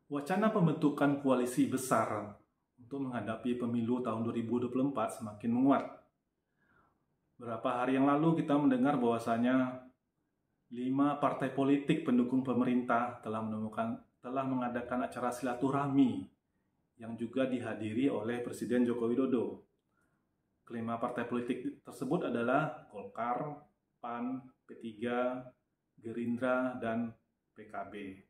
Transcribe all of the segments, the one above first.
Wacana pembentukan koalisi besar untuk menghadapi pemilu tahun 2024 semakin menguat. Beberapa hari yang lalu kita mendengar bahwasanya 5 partai politik pendukung pemerintah telah mengadakan acara silaturahmi yang juga dihadiri oleh Presiden Joko Widodo. Kelima partai politik tersebut adalah Golkar, PAN, P3, Gerindra, dan PKB.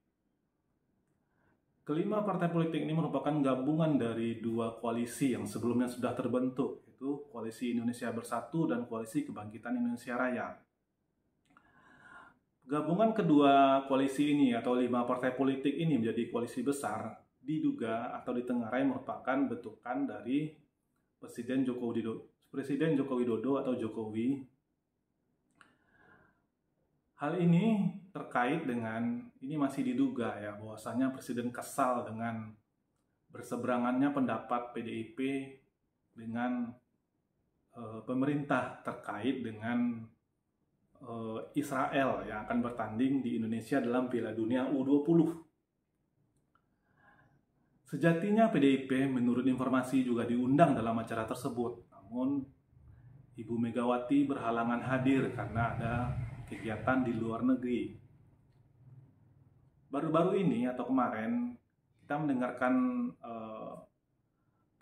Kelima partai politik ini merupakan gabungan dari dua koalisi yang sebelumnya sudah terbentuk, yaitu Koalisi Indonesia Bersatu dan Koalisi Kebangkitan Indonesia Raya. Gabungan kedua koalisi ini atau 5 partai politik ini menjadi koalisi besar diduga atau ditengarai merupakan bentukan dari Presiden Joko Widodo atau Jokowi. Hal ini terkait dengan, ini masih diduga ya, bahwasanya Presiden kesal dengan berseberangannya pendapat PDIP dengan pemerintah terkait dengan Israel yang akan bertanding di Indonesia dalam Piala Dunia U20. Sejatinya PDIP menurut informasi juga diundang dalam acara tersebut, namun Ibu Megawati berhalangan hadir karena ada kegiatan di luar negeri. Baru-baru ini atau kemarin kita mendengarkan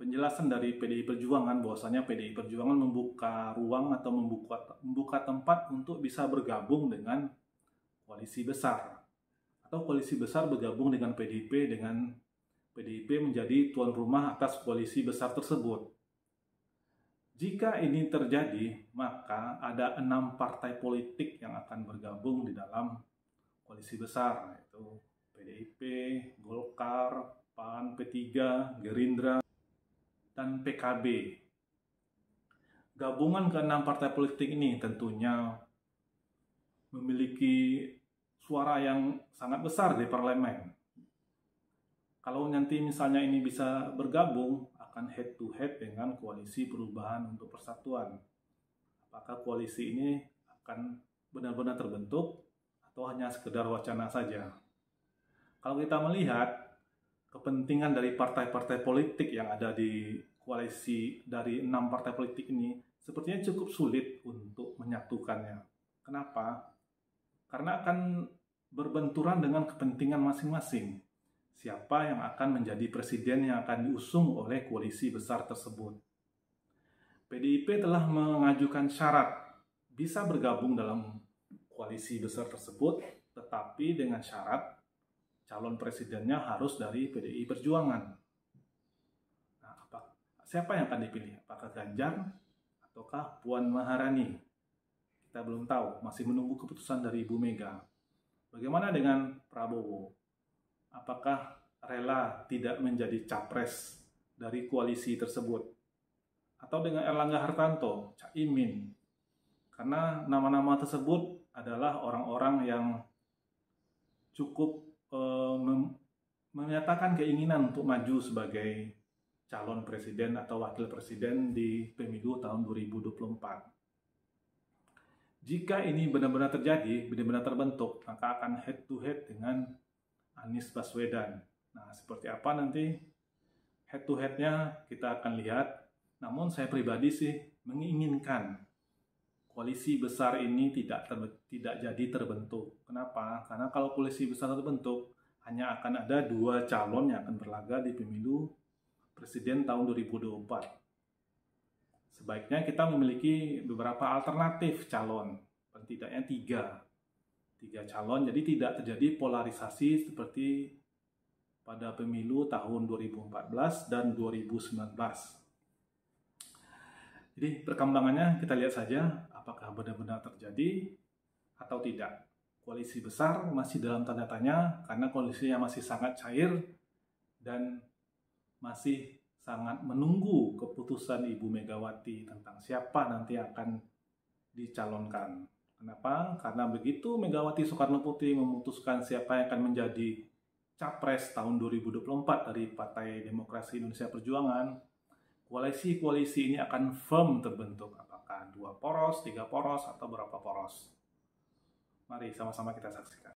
penjelasan dari PDI Perjuangan bahwasanya PDI Perjuangan membuka ruang atau membuka tempat untuk bisa bergabung dengan koalisi besar, atau koalisi besar bergabung dengan PDIP menjadi tuan rumah atas koalisi besar tersebut. Jika ini terjadi, maka ada 6 partai politik yang akan bergabung di dalam koalisi besar, yaitu PDIP, Golkar, PAN, P3, Gerindra, dan PKB. Gabungan ke-6 partai politik ini tentunya memiliki suara yang sangat besar di parlemen. Kalau nanti misalnya ini bisa bergabung, akan head to head dengan Koalisi Perubahan untuk Persatuan. Apakah koalisi ini akan benar-benar terbentuk atau hanya sekedar wacana saja? Kalau kita melihat kepentingan dari partai-partai politik yang ada di koalisi dari 6 partai politik ini, sepertinya cukup sulit untuk menyatukannya. Kenapa? Karena akan berbenturan dengan kepentingan masing-masing. Siapa yang akan menjadi presiden yang akan diusung oleh koalisi besar tersebut. PDIP telah mengajukan syarat bisa bergabung dalam koalisi besar tersebut, tetapi dengan syarat calon presidennya harus dari PDI Perjuangan. Nah, siapa yang akan dipilih? Apakah Ganjar ataukah Puan Maharani? Kita belum tahu, masih menunggu keputusan dari Ibu Mega. Bagaimana dengan Prabowo? Apakah rela tidak menjadi capres dari koalisi tersebut? Atau dengan Erlangga Hartarto, Caimin? Karena nama-nama tersebut adalah orang-orang yang cukup menyatakan keinginan untuk maju sebagai calon presiden atau wakil presiden di pemilu tahun 2024. Jika ini benar-benar terjadi, benar-benar terbentuk, maka akan head to head dengan Anies Baswedan. Nah, seperti apa nanti head to head-nya kita akan lihat. Namun saya pribadi sih menginginkan koalisi besar ini tidak jadi terbentuk. Kenapa? Karena kalau koalisi besar terbentuk, hanya akan ada 2 calon yang akan berlaga di pemilu presiden tahun 2024. Sebaiknya kita memiliki beberapa alternatif calon, paling tidaknya 3 calon, jadi tidak terjadi polarisasi seperti pada pemilu tahun 2014 dan 2019. Jadi perkembangannya kita lihat saja apakah benar-benar terjadi atau tidak. Koalisi besar masih dalam tanda tanya karena kondisinya masih sangat cair dan masih sangat menunggu keputusan Ibu Megawati tentang siapa nanti akan dicalonkan. Kenapa? Karena begitu Megawati Soekarno Putri memutuskan siapa yang akan menjadi capres tahun 2024 dari Partai Demokrasi Indonesia Perjuangan, koalisi-koalisi ini akan firm terbentuk. Apakah 2 poros, 3 poros, atau berapa poros? Mari sama-sama kita saksikan.